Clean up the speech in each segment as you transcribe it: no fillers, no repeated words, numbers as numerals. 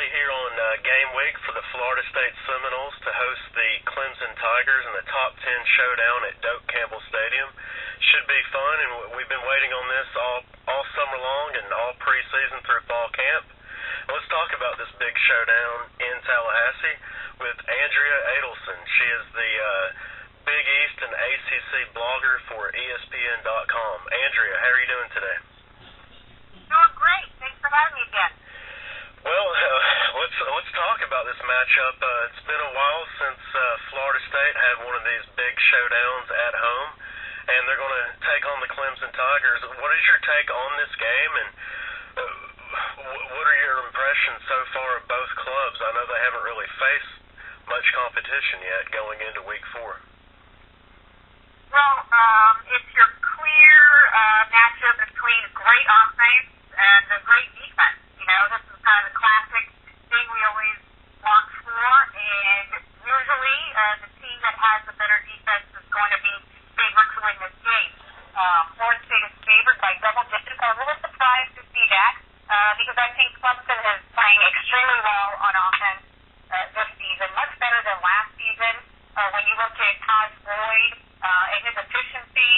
early here on game week for the Florida State Seminoles to host the Clemson Tigers in the top 10 showdown at Doak Campbell Stadium. Should be fun, and we've been waiting on this all summer long and all preseason through fall camp. Let's talk about this big showdown in Tallahassee with Andrea Adelson. She is the Big East and ACC blogger for ESPN.com. Andrea, how are you doing today? Doing great. Thanks for having me again. Well, let's talk about this matchup. It's been a while since Florida State had one of these big showdowns at home, and they're going to take on the Clemson Tigers. What is your take on this game, and what are your impressions so far of both clubs? I know they haven't really faced much competition yet going into Week 4. Well, it's your clear matchup between great offense and a great defense. You know, this is kind of the classic thing we always watch for, and usually the team that has the better defense is going to be favored to win this game. Florida State is favored by double digits. I'm a little surprised to see that because I think Clemson is playing extremely well on offense this season, much better than last season. When you look at Todd Boyd and his efficiency,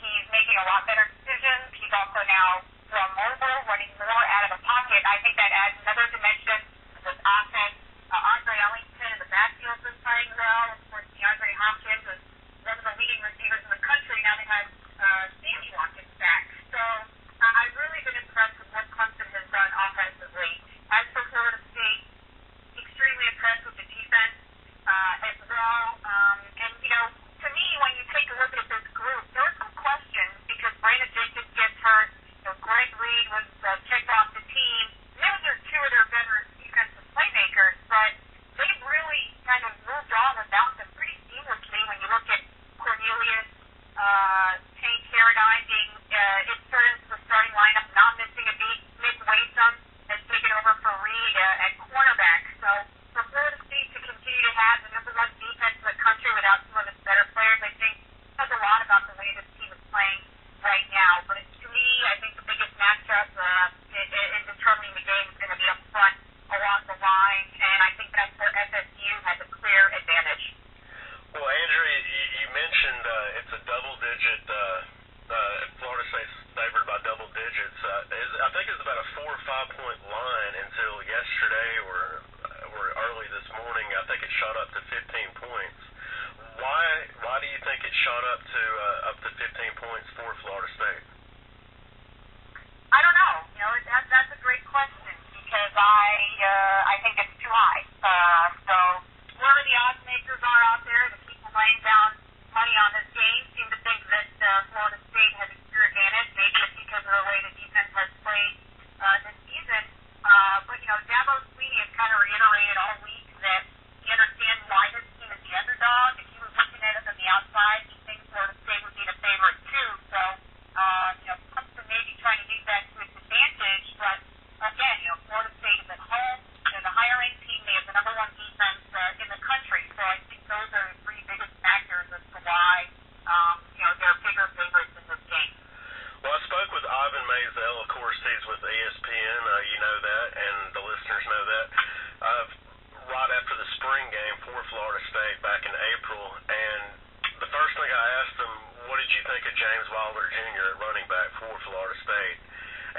he's making a lot better decisions. He's also now more mobile, running more out of the pocket. I think that adds another dimension to this offense. Andre Ellington in the backfield is playing well. Of course, DeAndre Hopkins is one of the leading receivers in the country. Now they have Sammy Watkins back. So I've really been impressed with what Clemson has done offensively. As for Florida State, extremely impressed with the defense as well. And, you know, to me, when you take a look at this group, there were some questions because Brandon Jacobs gets hurt. You know, Greg Reed was checked off the team. Those are two of their better defensive playmakers, but they've really kind of moved on without them pretty seamlessly when you look at Cornelius, Tank Carradine being inserted into the starting lineup, not missing a beat. Smith Waysome has taken over for Reed at cornerback. So for Florida State to continue to have the number one defense in the country without some of its better players, I think says a lot about the way this team is playing right now. But to me, I think the biggest matchup in determining the game is going to be up front along the line, and I think that's where FSU has a clear advantage. Well, Andrea, you mentioned it's a double-digit. Florida State's favored by double digits. I think it's about a 4 or 5 point line until yesterday or early this morning. I think it shot up to 15 points. Why do you think it shot up to 15 points for Florida State? I don't know. You know, that's a great question because I think it's too high. So whoever the odds makers are out there, the people laying down money on this game, seem to think that Florida State has a clear advantage. Maybe it's because of the way the defense has played this season. But you know, Dabo Swinney has kind of reiterated all week that he understands why his team is the underdog. If he was looking at it from the outside, he thinks Florida State would be the favorite too. So you know, Clemson may be trying to use that to its advantage. But again, you know, Florida State is at home. They're the higher ranked team. They have the number one defense in the country. So I think those are the three biggest factors as to why you know, they're bigger favorites in this game. Well, I spoke with Ivan Maisel. Of course, he's with ESPN. You know that, and the listeners know that. Right after the spring game for Florida State back in April, and the first thing I asked him, what did you think of James Wilder Jr. at running back for Florida State?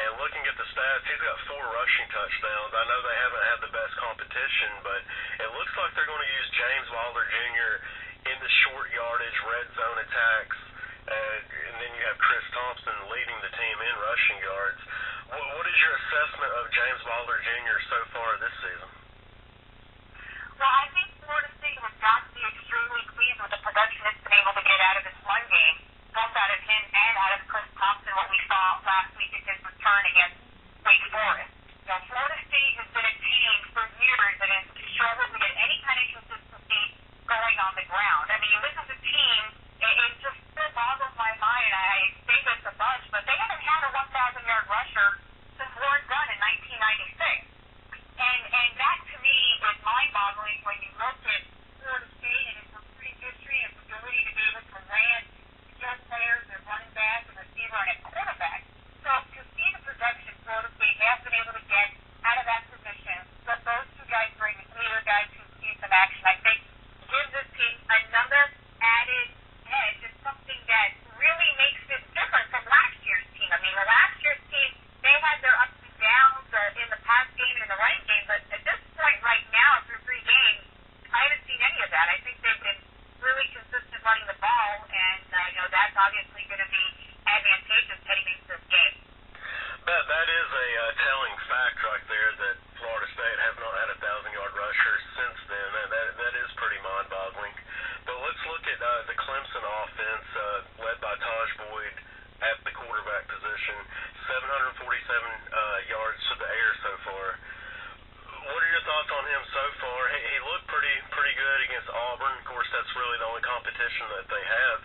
And looking at the stats, he's got 4 rushing touchdowns. I know they haven't had the best competition, but it looks like they're going to use James Wilder Jr. in the short yardage, red zone attacks. And then you have Chris Thompson leading the team in rushing yards. What is your assessment of James Wilder Jr. so far this season? Well, I think Florida State has got to be extremely pleased with the production it's been able to get out of its run game, both out of him and out of Chris Thompson, what we saw last week in his return against Wake Forest. Now, Florida State has been a team for years that has struggled to get any kind of consistency going on the ground. I mean, this is a team, it just still boggles my mind, and I say this a bunch, but they haven't had a 1,000-yard rusher since Warren Gunn in 1996. And that, to me, is mind-boggling when you look at Florida State and its recruiting history and its ability to be able to land skilled players, their running back, and receiver, and at quarterback. So to see the production him so far. He looked pretty good against Auburn. Of course, that's really the only competition that they have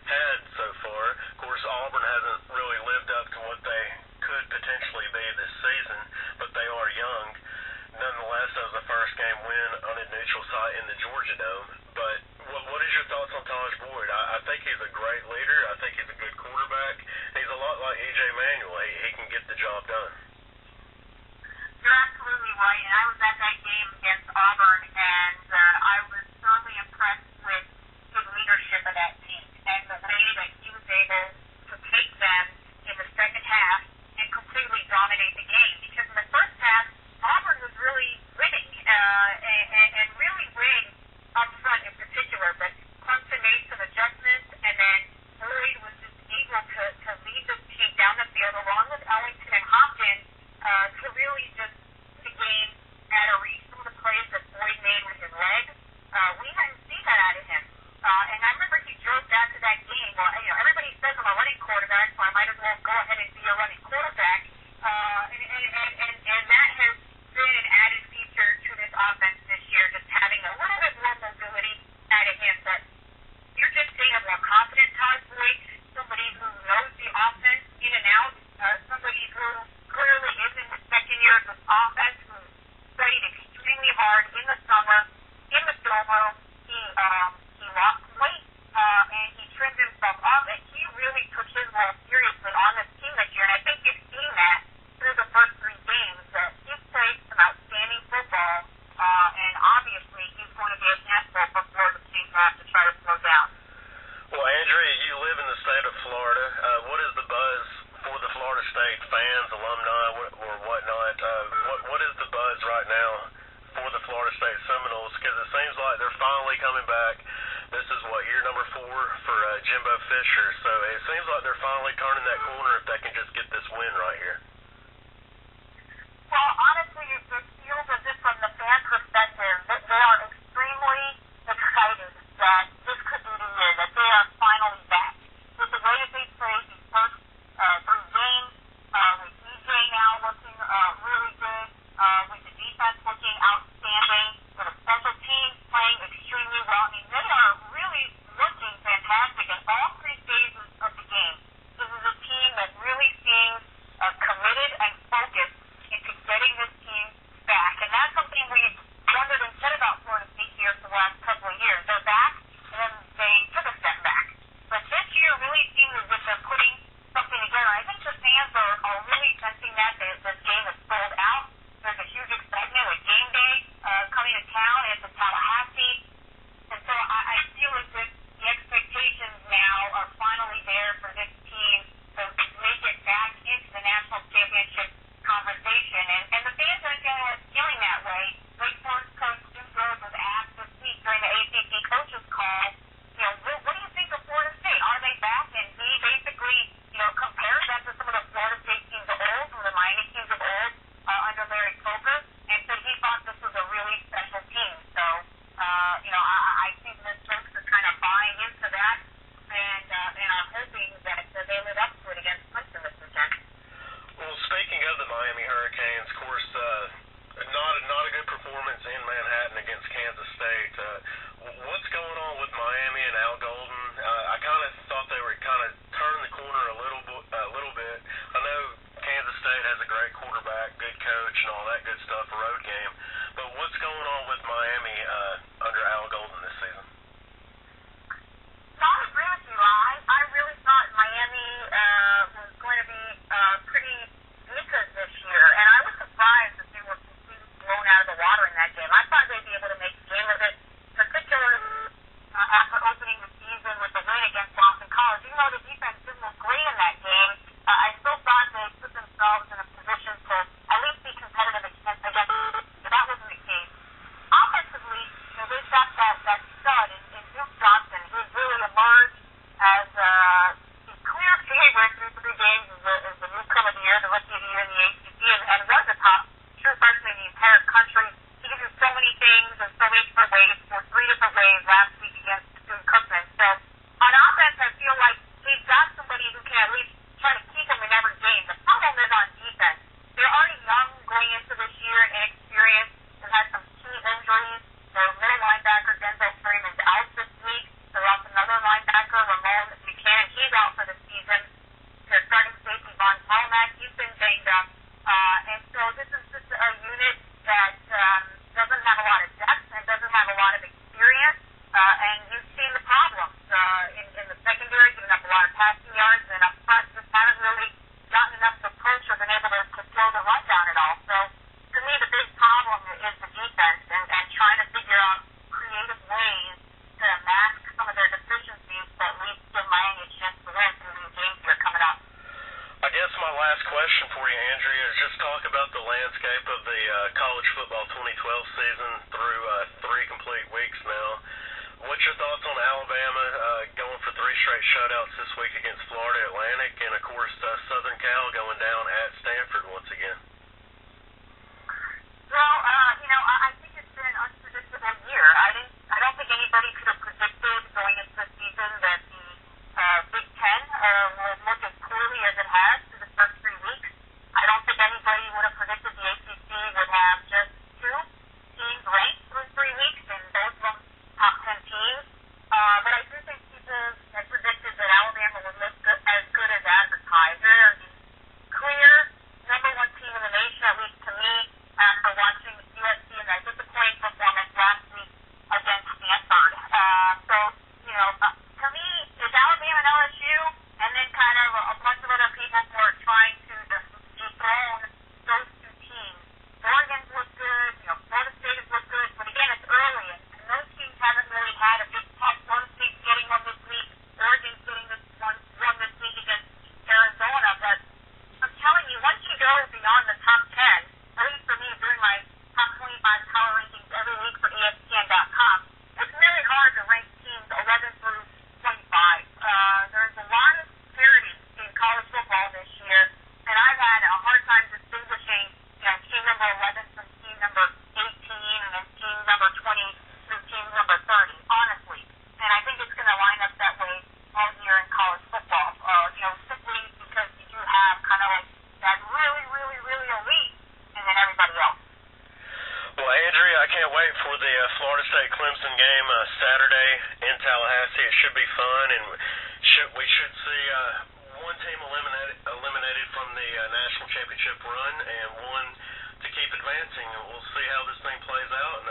had so far. Of course, Auburn hasn't really lived up to what they could potentially be this season, but they are young. Nonetheless, that was the first game win on a neutral site in the Georgia Dome. But what is your thoughts on Taj Boyd? I think he's a great leader. I think he's a good quarterback. He's a lot like E.J. Manuel. He can get the job done. You're absolutely right, and I was at that game against Auburn, and I was thoroughly impressed with his leadership of that team and the way that he was able to take them in the second half and completely dominate the game. Because in the first half, Auburn was really winning, and really winning up front in particular, but Clemson made some adjustments, and then Boyd was just able to lead the team down the field along with Ellington and Hopkins to really just put the game at a reach. Some of the plays that Boyd made with his legs, we hadn't seen that out of him. And I remember he drove back to that game. Well, everybody says I'm a running quarterback, so I might as well go ahead and be a running quarterback. And that has been an added feature to this offense this year, just having a little bit more mobility out of him. But you're just seeing a more confident Todd Boyd, somebody who knows the offense in and out, somebody who clearly is in the second year of this offense, who studied extremely hard in the summer, in the domo. He lost weight, and he trimmed himself up, and he really took his role seriously on this team this year. And I think you've seen that through the first three games, that he's played some outstanding football, and obviously he's going to be a handful before the season has to try to slow down. Well, Andrea, you live in the state of Florida. What is the buzz for the Florida State fans, alumni, or whatnot? What is the buzz right now for the Florida State Seminoles? Because it seems like they're finally coming back. This is, year number 4 for Jimbo Fisher. So it seems like they're finally turning that corner if they can just get this win right here. Well, honestly, it feels as if from the fan perspective that they are extremely excited that this could be the year, that they are finally back. With the way that they played these first 3 games, with EJ now looking really good, with the defense looking outstanding, with the special teams playing extremely well. I mean, they are really looking fantastic in all 3 phases of the game. This is a team that really seems committed and focused into getting this team back. And that's something we've wondered and said about Florida State here for the last couple of years. They're back, and then they took a step back. But this year really seems as if they're putting something together. I think the fans are really sensing that this game is sold out. There's a huge excitement with game day coming to town, and it's in Tallahassee. And so I feel as if the expectations now are finally there for this team to make it back into the national championship conversation. And the fans are feeling that way. Wake Forest coach Jim Rhodes was asked this week during the ACC coaches call, what do you think of Florida State? Are they back? And he basically, compared that to some of the Florida State teams of old, some of the Miami teams of old under Larry Coker, and said he thought this was a really special team. So, I think the folks are kind of buying into that, and are hoping that they live up to it against Clemson this weekend. Well, speaking of the Miami Hurricanes, of course, not a good performance in Manhattan against Kansas State. What's going on with Miami and Al Golden? I kind of thought they were kind of turning the corner a little bit. I know Kansas State has a great quarterback, good coach, and all that good stuff, road game. But what's going on with Miami under Al Golden this season? So I agree with you. I really thought Miami was going to be pretty decent this year, and I was surprised that they were completely blown out of the water in that game. I thought they'd be able to make a game of it, particularly after opening the season with the win against Boston College. Even though the defense didn't look great in that game, I still thought they put themselves in a position to at least be competitive against them. But that wasn't the case. Offensively, they've got that stud in Duke Johnson, who's really emerged as the clear favorite through 3 games as the newcomer of the year, the rookie of the year in the ACC, and was the top true freshman in the entire country. He can do so many things in so many different ways, for 3 different ways last week against Clemson. So on offense, I feel like they've got somebody who can at least try to keep them in every game. The problem is on defense. They're already young going into this year and inexperienced. They've had some key the college football 2012 season through 3 complete weeks now. What's your thoughts on Alabama going for 3 straight shutouts this week against Florida Atlantic, and of course Southern Cal going down at Stanford once again? Well, I think it's been an unpredictable year. I don't think anybody could have predicted going into the season that the Big Ten would look as poorly as it has through the first 3 weeks. I don't think anybody would have predicted the ACC would have just 2 teams ranked through 3 weeks, and both of them top 10 teams. But I do think people had predicted that Alabama would look as good as advertised. They're the clear number 1 team in the nation, at least to me, after watching USC and that disappointing performance last week against Stanford. To me, it's Alabama and LSU, and then kind of a bunch of other people who are trying to dethrone those 2 teams. Oregon's looked good, Florida State has looked good, but again, it's early, and those teams haven't really had a big test. Florida State's getting one this week, Oregon's getting one this week against Arizona, but I'm telling you, once you go beyond the top 10, at least for me, doing my top 25 power rankings every week for ESPN.com, it's really hard to rank teams 11 through 25. There's a lot of parity in college football this year, and I've had a hard time distinguishing, team number 11 from team number 18, and then team number 20 through team number 30, honestly. And I think it's going to line up that way all year in college football, simply because you do have kind of like that really, really, really elite, and then everybody else. Well, Andrea, I can't wait for the Florida State Clemson game Saturday in Tallahassee. It should be fun, and we should see one team eliminated from the national championship run, and one to keep advancing. We'll see how this thing plays out, and